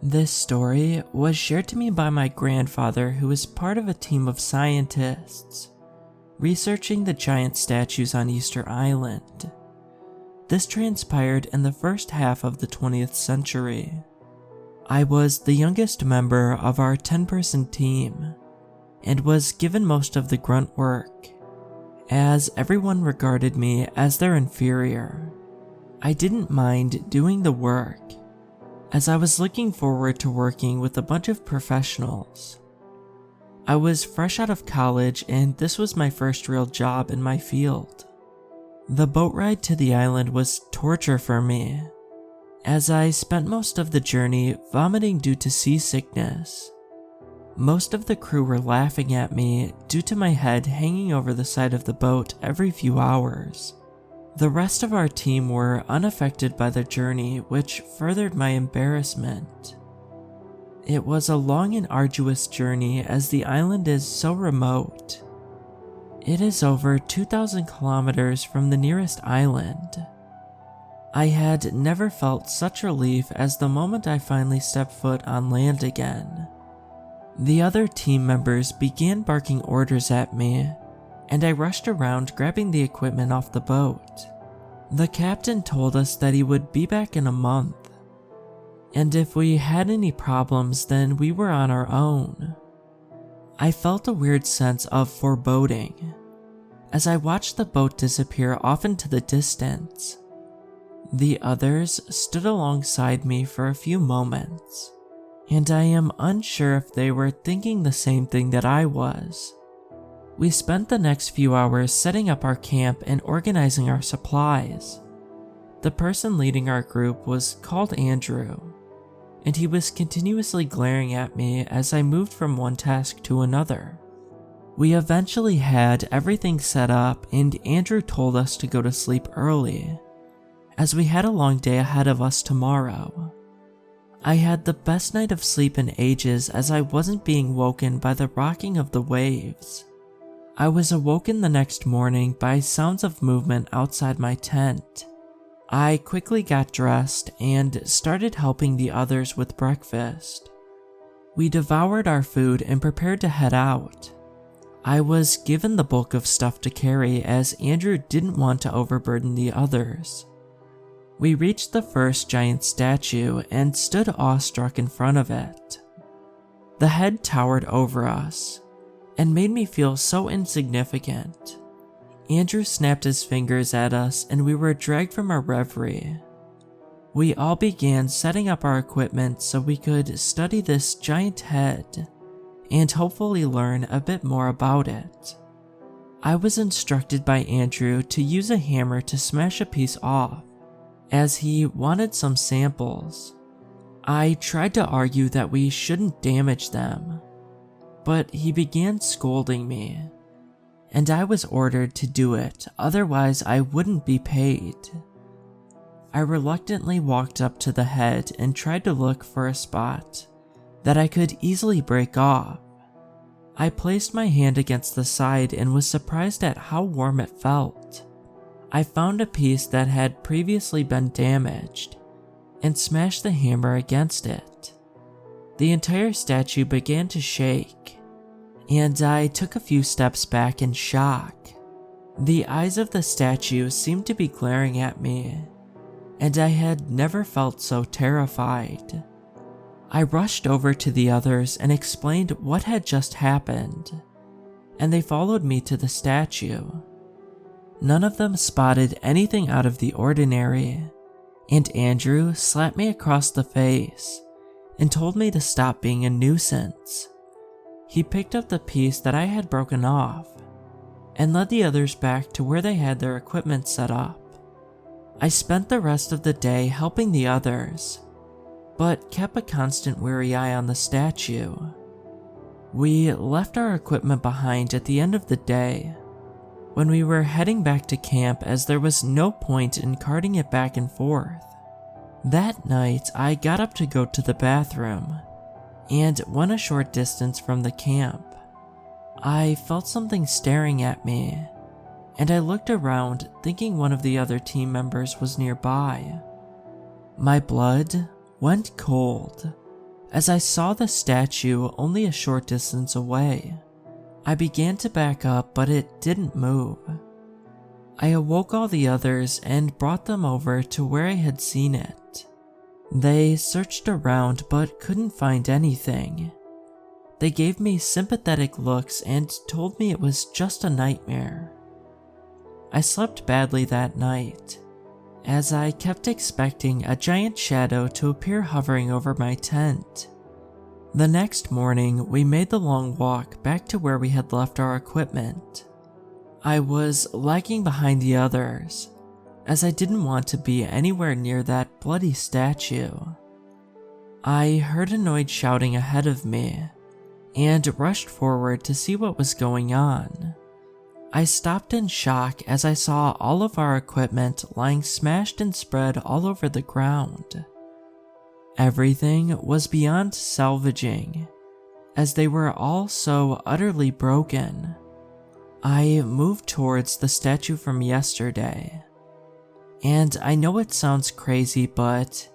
This story was shared to me by my grandfather, who was part of a team of scientists researching the giant statues on Easter Island. This transpired in the first half of the 20th century. I was the youngest member of our 10-person team and was given most of the grunt work, as everyone regarded me as their inferior. I didn't mind doing the work, as I was looking forward to working with a bunch of professionals. I was fresh out of college and this was my first real job in my field. The boat ride to the island was torture for me, as I spent most of the journey vomiting due to seasickness. Most of the crew were laughing at me due to my head hanging over the side of the boat every few hours. The rest of our team were unaffected by the journey, which furthered my embarrassment. It was a long and arduous journey as the island is so remote. It is over 2,000 kilometers from the nearest island. I had never felt such relief as the moment I finally stepped foot on land again. The other team members began barking orders at me, and I rushed around grabbing the equipment off the boat. The captain told us that he would be back in a month, and if we had any problems then we were on our own. I felt a weird sense of foreboding as I watched the boat disappear off into the distance. The others stood alongside me for a few moments, and I am unsure if they were thinking the same thing that I was. We spent the next few hours setting up our camp and organizing our supplies. The person leading our group was called Andrew, and he was continuously glaring at me as I moved from one task to another. We eventually had everything set up and Andrew told us to go to sleep early, as we had a long day ahead of us tomorrow. I had the best night of sleep in ages as I wasn't being woken by the rocking of the waves. I was awoken the next morning by sounds of movement outside my tent. I quickly got dressed and started helping the others with breakfast. We devoured our food and prepared to head out. I was given the bulk of stuff to carry as Andrew didn't want to overburden the others. We reached the first giant statue and stood awestruck in front of it. The head towered over us and made me feel so insignificant. Andrew snapped his fingers at us and we were dragged from our reverie. We all began setting up our equipment so we could study this giant head and hopefully learn a bit more about it. I was instructed by Andrew to use a hammer to smash a piece off, as he wanted some samples. I tried to argue that we shouldn't damage them, but he began scolding me, and I was ordered to do it, otherwise I wouldn't be paid. I reluctantly walked up to the head and tried to look for a spot that I could easily break off. I placed my hand against the side and was surprised at how warm it felt. I found a piece that had previously been damaged and smashed the hammer against it. The entire statue began to shake, and I took a few steps back in shock. The eyes of the statue seemed to be glaring at me, and I had never felt so terrified. I rushed over to the others and explained what had just happened, and they followed me to the statue. None of them spotted anything out of the ordinary, and Andrew slapped me across the face and told me to stop being a nuisance. He picked up the piece that I had broken off and led the others back to where they had their equipment set up. I spent the rest of the day helping the others, but kept a constant wary eye on the statue. We left our equipment behind at the end of the day, when we were heading back to camp, as there was no point in carting it back and forth. That night, I got up to go to the bathroom, and went a short distance from the camp. I felt something staring at me, and I looked around thinking one of the other team members was nearby. My blood went cold as I saw the statue only a short distance away. I began to back up, but it didn't move. I awoke all the others and brought them over to where I had seen it. They searched around but couldn't find anything. They gave me sympathetic looks and told me it was just a nightmare. I slept badly that night, as I kept expecting a giant shadow to appear hovering over my tent. The next morning, we made the long walk back to where we had left our equipment. I was lagging behind the others, as I didn't want to be anywhere near that bloody statue. I heard a noise shouting ahead of me, and rushed forward to see what was going on. I stopped in shock as I saw all of our equipment lying smashed and spread all over the ground. Everything was beyond salvaging, as they were all so utterly broken. I moved towards the statue from yesterday, and I know it sounds crazy, but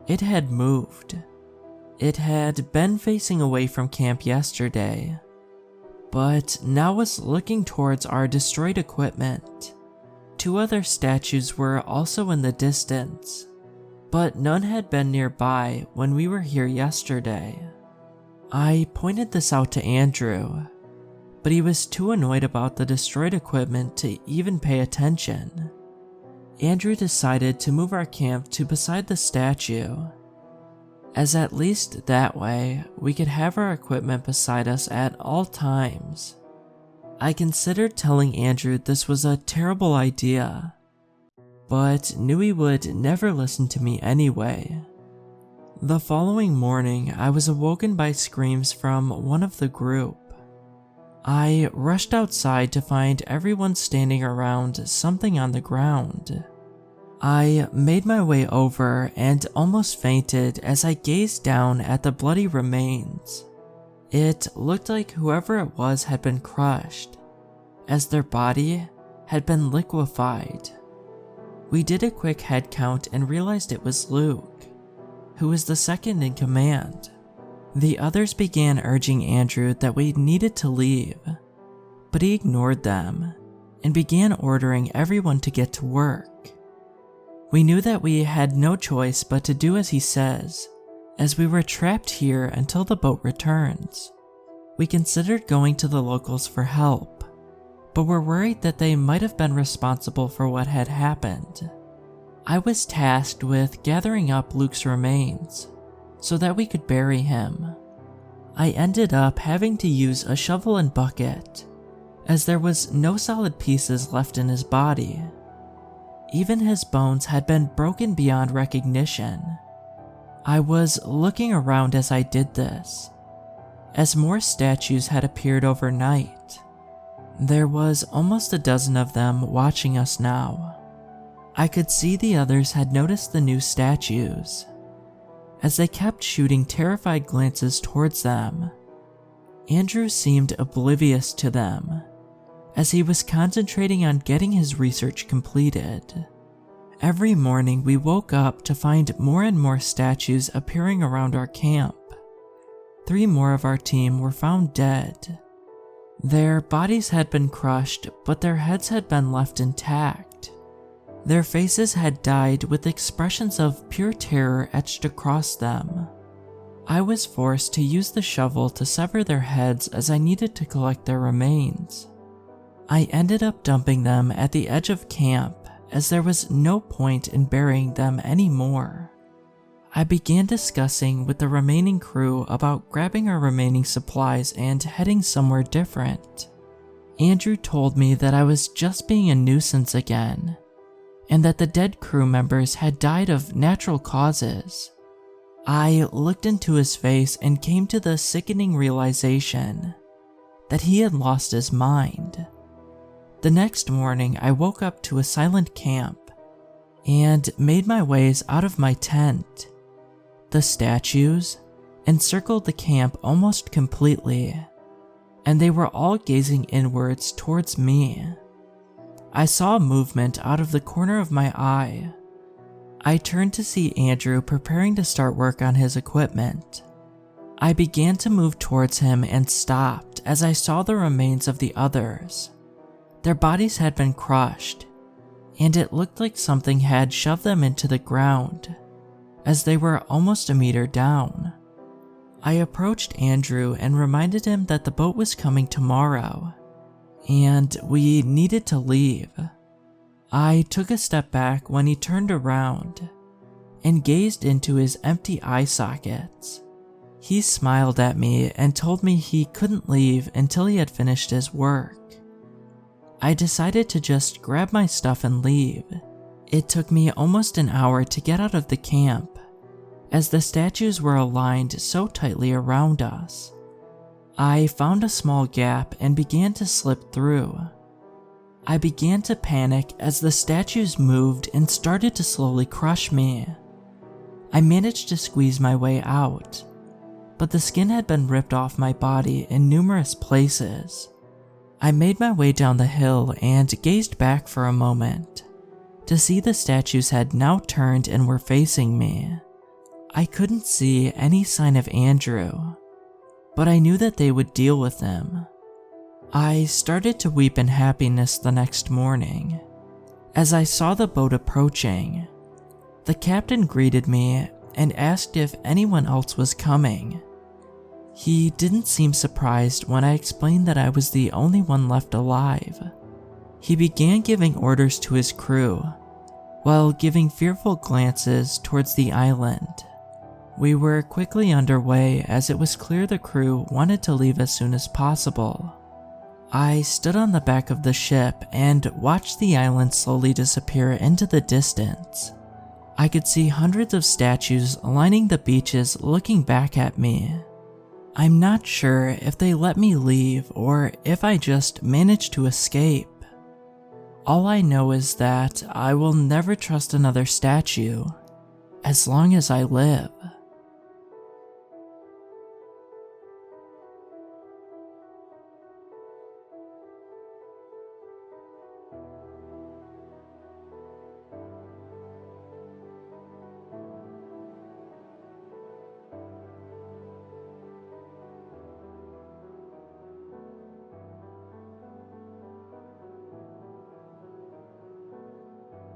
it had moved. It had been facing away from camp yesterday, but now was looking towards our destroyed equipment. 2 other statues were also in the distance, but none had been nearby when we were here yesterday. I pointed this out to Andrew, but he was too annoyed about the destroyed equipment to even pay attention. Andrew decided to move our camp to beside the statue, as at least that way we could have our equipment beside us at all times. I considered telling Andrew this was a terrible idea, but knew he would never listen to me anyway. The following morning, I was awoken by screams from one of the group. I rushed outside to find everyone standing around something on the ground. I made my way over and almost fainted as I gazed down at the bloody remains. It looked like whoever it was had been crushed, as their body had been liquefied. We did a quick head count and realized it was Luke, who was the second in command. The others began urging Andrew that we needed to leave, but he ignored them and began ordering everyone to get to work. We knew that we had no choice but to do as he says, as we were trapped here until the boat returns. We considered going to the locals for help, but were worried that they might have been responsible for what had happened. I was tasked with gathering up Luke's remains so that we could bury him. I ended up having to use a shovel and bucket, as there was no solid pieces left in his body. Even his bones had been broken beyond recognition. I was looking around as I did this, as more statues had appeared overnight. There was almost a dozen of them watching us now. I could see the others had noticed the new statues, as they kept shooting terrified glances towards them. Andrew seemed oblivious to them, as he was concentrating on getting his research completed. Every morning we woke up to find more and more statues appearing around our camp. 3 more of our team were found dead. Their bodies had been crushed, but their heads had been left intact. Their faces had died with expressions of pure terror etched across them. I was forced to use the shovel to sever their heads as I needed to collect their remains. I ended up dumping them at the edge of camp, as there was no point in burying them anymore. I began discussing with the remaining crew about grabbing our remaining supplies and heading somewhere different. Andrew told me that I was just being a nuisance again, and that the dead crew members had died of natural causes. I looked into his face and came to the sickening realization that he had lost his mind. The next morning, I woke up to a silent camp and made my ways out of my tent. The statues encircled the camp almost completely, and they were all gazing inwards towards me. I saw movement out of the corner of my eye. I turned to see Andrew preparing to start work on his equipment. I began to move towards him and stopped as I saw the remains of the others. Their bodies had been crushed, and it looked like something had shoved them into the ground, as they were almost a meter down. I approached Andrew and reminded him that the boat was coming tomorrow, and we needed to leave. I took a step back when he turned around and gazed into his empty eye sockets. He smiled at me and told me he couldn't leave until he had finished his work. I decided to just grab my stuff and leave. It took me almost an hour to get out of the camp, as the statues were aligned so tightly around us. I found a small gap and began to slip through. I began to panic as the statues moved and started to slowly crush me. I managed to squeeze my way out, but the skin had been ripped off my body in numerous places. I made my way down the hill and gazed back for a moment to see the statues had now turned and were facing me. I couldn't see any sign of Andrew, but I knew that they would deal with him. I started to weep in happiness the next morning as I saw the boat approaching. The captain greeted me and asked if anyone else was coming. He didn't seem surprised when I explained that I was the only one left alive. He began giving orders to his crew, while giving fearful glances towards the island. We were quickly underway as it was clear the crew wanted to leave as soon as possible. I stood on the back of the ship and watched the island slowly disappear into the distance. I could see hundreds of statues lining the beaches looking back at me. I'm not sure if they let me leave or if I just managed to escape. All I know is that I will never trust another statue as long as I live.